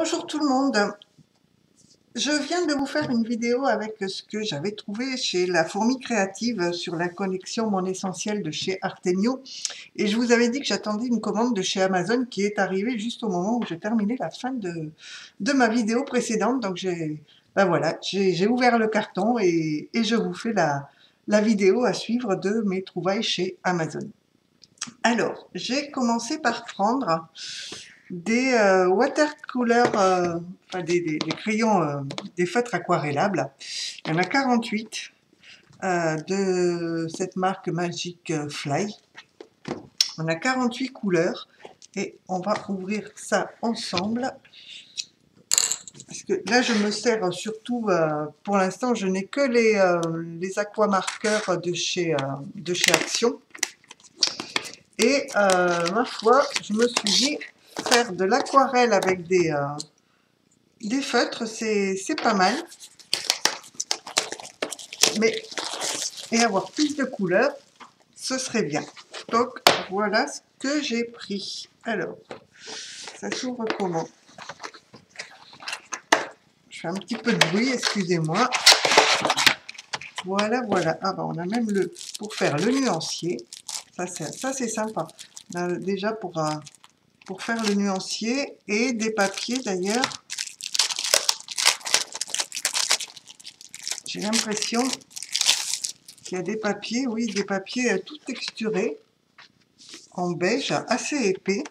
Bonjour tout le monde. Je viens de vous faire une vidéo avec ce que j'avais trouvé chez La Fourmi Créative sur la collection Mon Essentiel de chez Artemio. Et je vous avais dit que j'attendais une commande de chez Amazon qui est arrivée juste au moment où je terminais la fin de ma vidéo précédente. Donc j'ai ouvert le carton et je vous fais la vidéo à suivre de mes trouvailles chez Amazon. Alors, j'ai commencé par prendre des watercolors, enfin des crayons, des feutres aquarellables. Il y en a 48 de cette marque Magic Fly. On a 48 couleurs et on va ouvrir ça ensemble. Parce que là, je me sers surtout, pour l'instant, je n'ai que les aquamarqueurs de chez Action. Et ma foi, je me suis dit, faire de l'aquarelle avec des feutres, c'est pas mal. Mais, et avoir plus de couleurs, ce serait bien. Donc, voilà ce que j'ai pris. Alors, ça s'ouvre comment? Je fais un petit peu de bruit, excusez-moi. Voilà, voilà. Ah ben, on a même pour faire le nuancier. Ça c'est sympa. Là, déjà pour faire le nuancier et des papiers d'ailleurs. J'ai l'impression qu'il y a des papiers, oui, des papiers tout texturés, en beige, assez épais.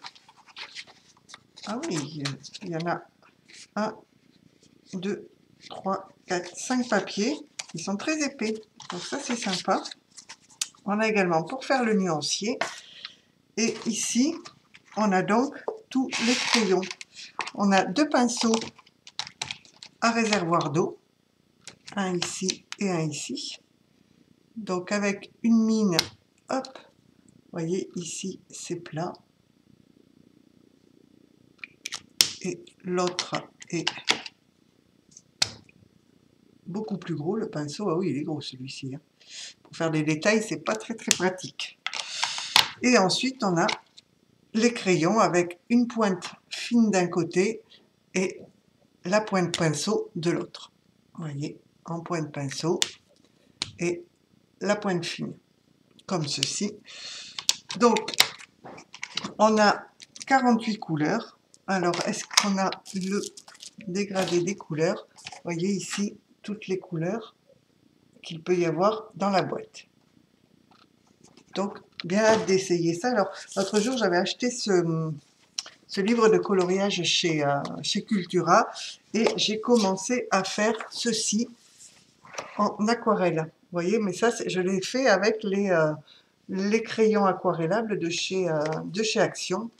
Ah oui, il y en a 1, 2, 3, 4, 5 papiers. Ils sont très épais, donc ça c'est sympa. On a également pour faire le nuancier. Et ici, on a donc tous les crayons. On a 2 pinceaux à réservoir d'eau, un ici et un ici. Donc avec une mine, hop, vous voyez ici c'est plat. Et l'autre est beaucoup plus gros, le pinceau. Ah oui, il est gros celui-ci. Hein. Pour faire des détails, c'est pas très pratique. Et ensuite, on a les crayons avec une pointe fine d'un côté et la pointe pinceau de l'autre. Vous voyez, en pointe pinceau et la pointe fine, comme ceci. Donc, on a 48 couleurs. Alors, est-ce qu'on a le dégradé des couleurs? Vous voyez ici toutes les couleurs qu'il peut y avoir dans la boîte. Donc, bien hâte d'essayer ça. Alors, l'autre jour, j'avais acheté ce livre de coloriage chez Cultura et j'ai commencé à faire ceci en aquarelle. Vous voyez, mais ça, je l'ai fait avec les crayons aquarellables de chez Action.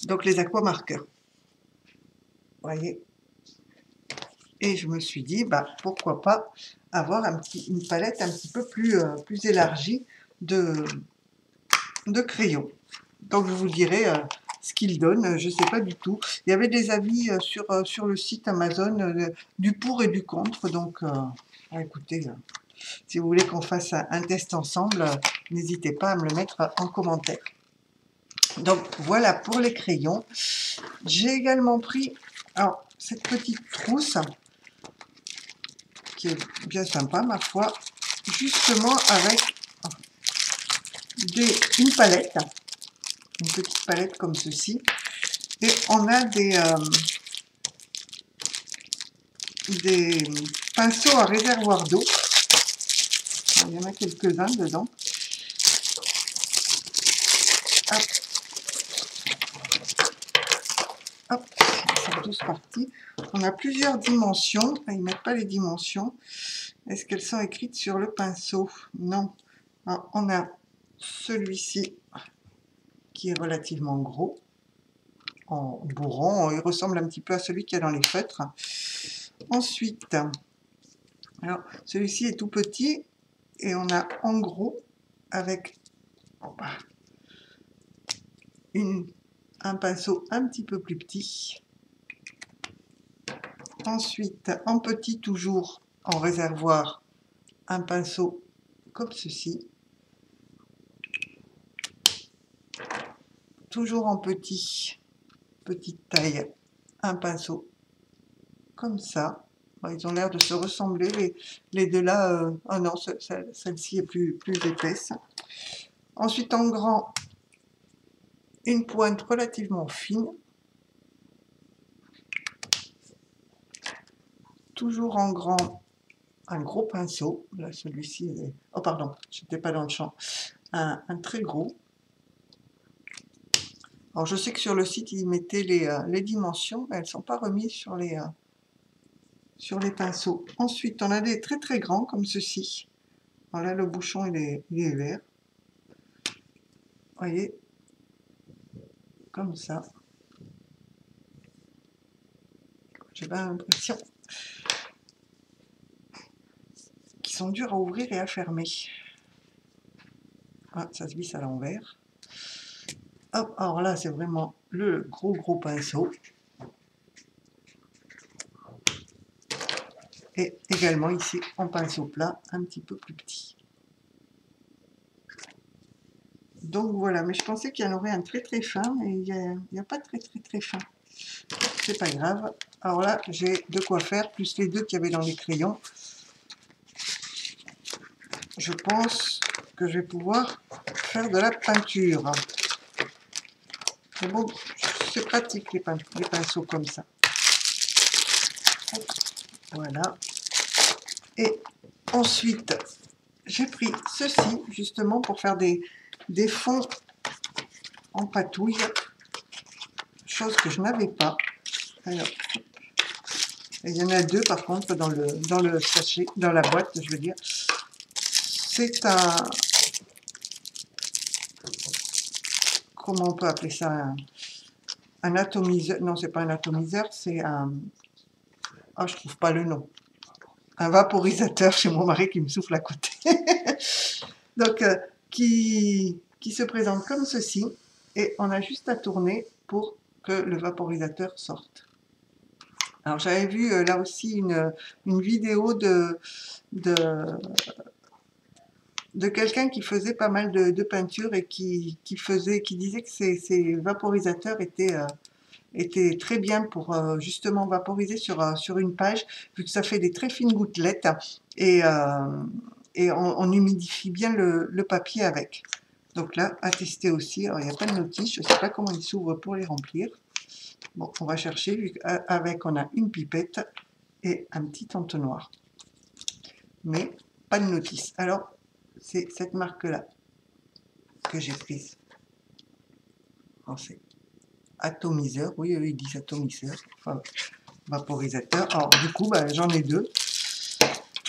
Donc, les aquamarqueurs. Vous voyez. Et je me suis dit, bah, pourquoi pas avoir une palette un petit peu plus élargie de crayons. Donc, je vous dirai ce qu'ils donnent, je ne sais pas du tout. Il y avait des avis sur le site Amazon du pour et du contre. Donc, écoutez, si vous voulez qu'on fasse un test ensemble, n'hésitez pas à me le mettre en commentaire. Donc, voilà pour les crayons. J'ai également pris cette petite trousse qui est bien sympa, ma foi, justement avec une palette, une petite palette comme ceci, et on a des pinceaux à réservoir d'eau. Il y en a quelques-uns dedans. Hop. Hop, ils sont tous partis. On a plusieurs dimensions. Ils ne mettent pas les dimensions. Est-ce qu'elles sont écrites sur le pinceau? Non. Alors, on a celui-ci qui est relativement gros, en bourron. Il ressemble un petit peu à celui qu'il y a dans les feutres. Ensuite, alors celui-ci est tout petit et on a en gros avec un pinceau un petit peu plus petit. Ensuite, en petit toujours, en réservoir, un pinceau comme ceci. Toujours en petite taille, un pinceau comme ça. Ils ont l'air de se ressembler, les deux là. Ah non, celle-ci est plus épaisse. Ensuite, en grand, une pointe relativement fine. Toujours en grand, un gros pinceau. Là, celui-ci est... Oh, pardon, je n'étais pas dans le champ. Un très gros. Alors, je sais que sur le site, ils mettaient les dimensions, mais elles ne sont pas remises sur les pinceaux. Ensuite, on a des très très grands, comme ceci. Voilà, le bouchon, il est vert. Vous voyez, comme ça. J'ai pas l'impression qu'ils sont durs à ouvrir et à fermer. Ah, ça se visse à l'envers. Hop, alors là, c'est vraiment le gros pinceau. Et également ici, en pinceau plat, un petit peu plus petit. Donc voilà, mais je pensais qu'il y en aurait un très très fin, mais il n'y a pas de très fin. C'est pas grave. Alors là, j'ai de quoi faire, plus les deux qu'il y avait dans les crayons. Je pense que je vais pouvoir faire de la peinture. Mais bon, c'est pratique les pinceaux comme ça. Voilà. Et ensuite, j'ai pris ceci justement pour faire des fonds en patouille, chose que je n'avais pas. Alors, il y en a deux par contre dans le sachet, dans la boîte, je veux dire. C'est un... Comment on peut appeler ça? Un atomiseur. Non, c'est pas un atomiseur, c'est un... Ah, je trouve pas le nom. Un vaporisateur chez mon mari qui me souffle à côté. Donc, qui se présente comme ceci. Et on a juste à tourner pour que le vaporisateur sorte. Alors, j'avais vu là aussi une vidéo de quelqu'un qui faisait pas mal de peinture et qui disait que ces vaporisateurs étaient très bien pour justement vaporiser sur une page, vu que ça fait des très fines gouttelettes et on humidifie bien le papier avec. Donc là, à tester aussi. Alors, il n'y a pas de notice, je ne sais pas comment ils s'ouvrent pour les remplir. Bon, on va chercher, vu qu'avec on a une pipette et un petit entonnoir. Mais pas de notice. Alors, c'est cette marque-là que j'ai prise. C'est atomiseur, oui, ils disent atomiseur, enfin vaporisateur. Alors du coup, j'en ai deux.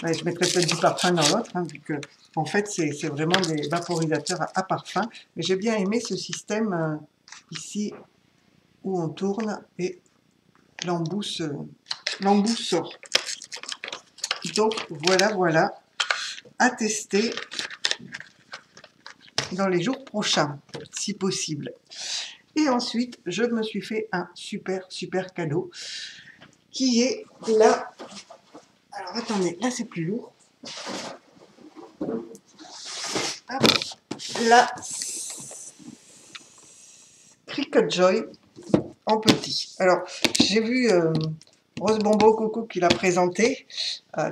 Je mettrai peut-être du parfum dans l'autre, hein, vu que en fait c'est vraiment des vaporisateurs à parfum. Mais j'ai bien aimé ce système ici où on tourne et l'embout sort. Donc voilà, à tester dans les jours prochains, si possible. Et ensuite, je me suis fait un super cadeau qui est là. Alors attendez, là c'est plus lourd. Hop, là, Cricut Joy en petit. Alors, j'ai vu Rose Bombo Coco qui l'a présenté.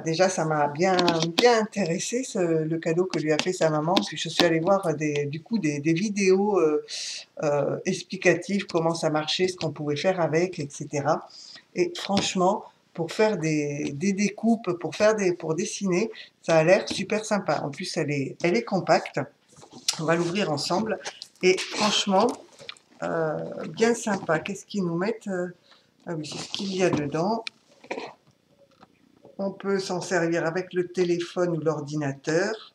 Déjà, ça m'a bien intéressé, le cadeau que lui a fait sa maman. Puis je suis allée voir des vidéos explicatives, comment ça marchait, ce qu'on pouvait faire avec, etc. Et franchement, pour faire des découpes, pour dessiner, ça a l'air super sympa. En plus, elle est compacte. On va l'ouvrir ensemble. Et franchement, bien sympa. Qu'est-ce qu'ils nous mettent? Ah oui, c'est ce qu'il y a dedans. On peut s'en servir avec le téléphone ou l'ordinateur.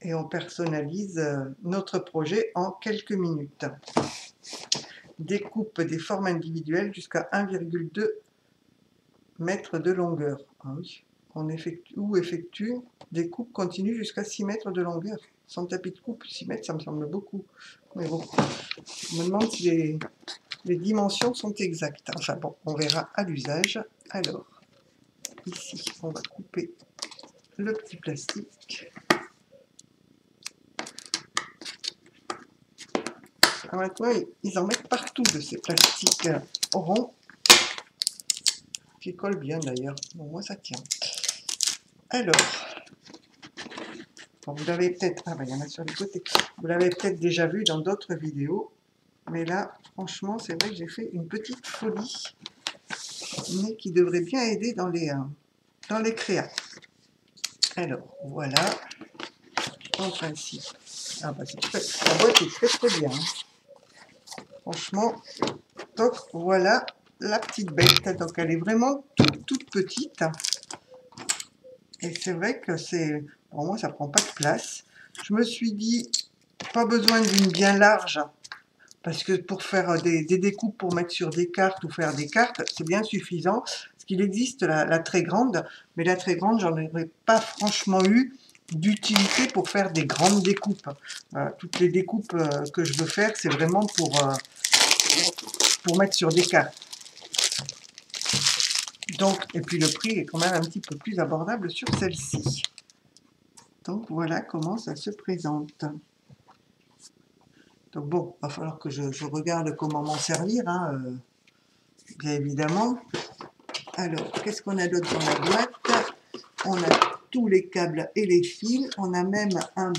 Et on personnalise notre projet en quelques minutes. Découpe des formes individuelles jusqu'à 1,2 mètres de longueur. Ah oui. On effectue des coupes continues jusqu'à 6 mètres de longueur. Sans tapis de coupe, 6 mètres, ça me semble beaucoup. Mais bon, je me demande si les dimensions sont exactes. Enfin bon, on verra à l'usage. Alors, ici, on va couper le petit plastique. Alors maintenant, ils en mettent partout de ces plastiques ronds. qui colle bien d'ailleurs. Bon, moi ça tient. Alors, bon, vous l'avez peut-être, ah ben, il y en a sur les côtés. Vous l'avez peut-être déjà vu dans d'autres vidéos, mais là, franchement, c'est vrai que j'ai fait une petite folie, mais qui devrait bien aider dans les créas. Alors, voilà, en principe. Ah bah, la boîte est très très bien. Hein. Franchement, donc voilà la petite bête. Donc elle est vraiment toute petite. Et c'est vrai que c'est, pour moi, ça prend pas de place. Je me suis dit, pas besoin d'une bien large, parce que pour faire des découpes, pour mettre sur des cartes ou faire des cartes, c'est bien suffisant. Parce qu'il existe la très grande, mais la très grande, j'en aurais pas franchement eu d'utilité pour faire des grandes découpes. Toutes les découpes que je veux faire, c'est vraiment pour mettre sur des cartes. Donc, et puis le prix est quand même un petit peu plus abordable sur celle-ci. Donc voilà comment ça se présente. Donc bon, il va falloir que je regarde comment m'en servir, hein, bien évidemment. Alors, qu'est-ce qu'on a d'autre dans la boîte? On a tous les câbles et les fils. On a même un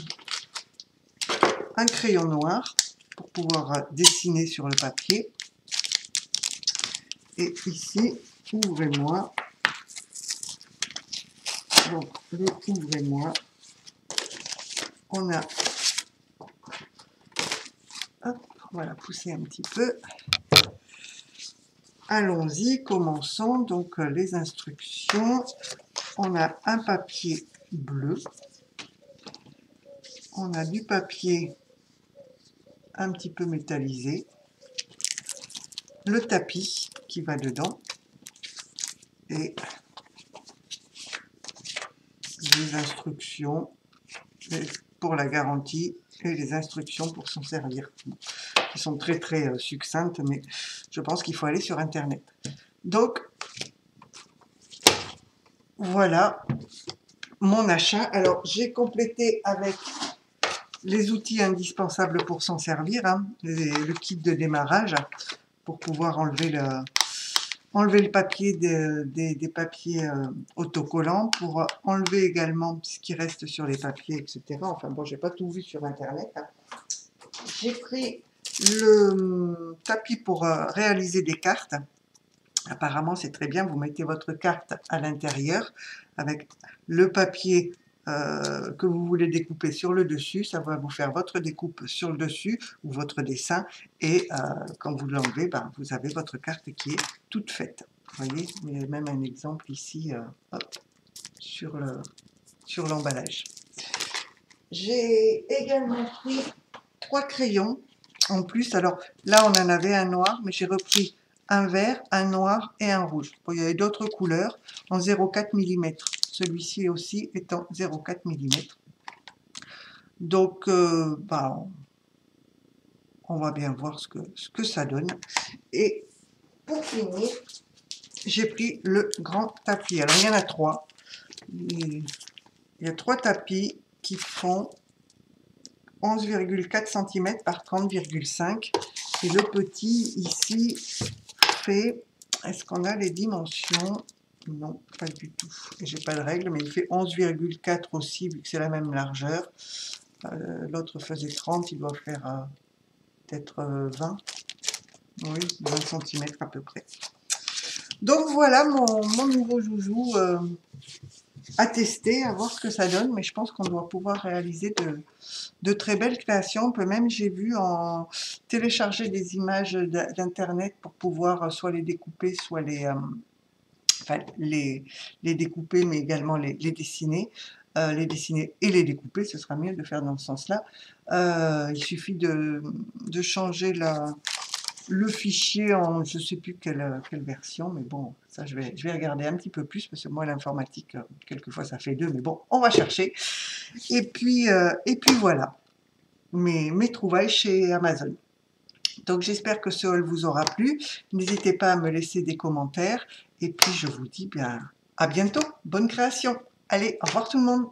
crayon noir pour pouvoir dessiner sur le papier. Et ici, ouvrez-moi. Donc, le ouvrez-moi. On a... Hop, on va la pousser un petit peu. Allons-y, commençons. Donc, les instructions. On a un papier bleu. On a du papier un petit peu métallisé. Le tapis qui va dedans. Et les instructions pour la garantie et les instructions pour s'en servir. Qui sont très très succinctes, mais je pense qu'il faut aller sur Internet. Donc, voilà mon achat. Alors, j'ai complété avec les outils indispensables pour s'en servir, hein, le kit de démarrage, pour pouvoir enlever le papier des papiers autocollants, pour enlever également ce qui reste sur les papiers, etc. Enfin bon, j'ai pas tout vu sur Internet. Hein. J'ai pris le tapis pour réaliser des cartes. Apparemment, c'est très bien. Vous mettez votre carte à l'intérieur avec le papier que vous voulez découper sur le dessus. Ça va vous faire votre découpe sur le dessus ou votre dessin. Et quand vous l'enlevez, ben, vous avez votre carte qui est toute faite. Vous voyez, il y a même un exemple ici hop, sur l'emballage. J'ai également pris 3 crayons en plus. Alors là, on en avait un noir, mais j'ai repris un vert, un noir et un rouge. Bon, il y avait d'autres couleurs en 0,4 mm. Celui-ci aussi est en 0,4 mm. Donc, bah, on va bien voir ce que ça donne. Et pour finir, j'ai pris le grand tapis. Alors, il y en a 3. Il y a 3 tapis qui font 11,4 cm par 30,5. Et le petit, ici, fait... Est-ce qu'on a les dimensions? Non, pas du tout. J'ai pas de règle, mais il fait 11,4 aussi, vu que c'est la même largeur. L'autre faisait 30, il doit faire peut-être 20. Oui, 20 cm à peu près. Donc voilà mon nouveau joujou à tester, à voir ce que ça donne. Mais je pense qu'on doit pouvoir réaliser de très belles créations. On peut même, j'ai vu, télécharger des images d'internet pour pouvoir soit les découper, soit enfin, les découper, mais également les dessiner. Les dessiner et les découper, ce sera mieux de faire dans ce sens-là. Il suffit de changer le fichier en je ne sais plus quelle version, mais bon, ça je vais regarder un petit peu plus, parce que moi l'informatique, quelquefois ça fait 2, mais bon, on va chercher. Et puis voilà, mes trouvailles chez Amazon. Donc j'espère que ce haul vous aura plu. N'hésitez pas à me laisser des commentaires. Et puis je vous dis bien à bientôt. Bonne création. Allez, au revoir tout le monde.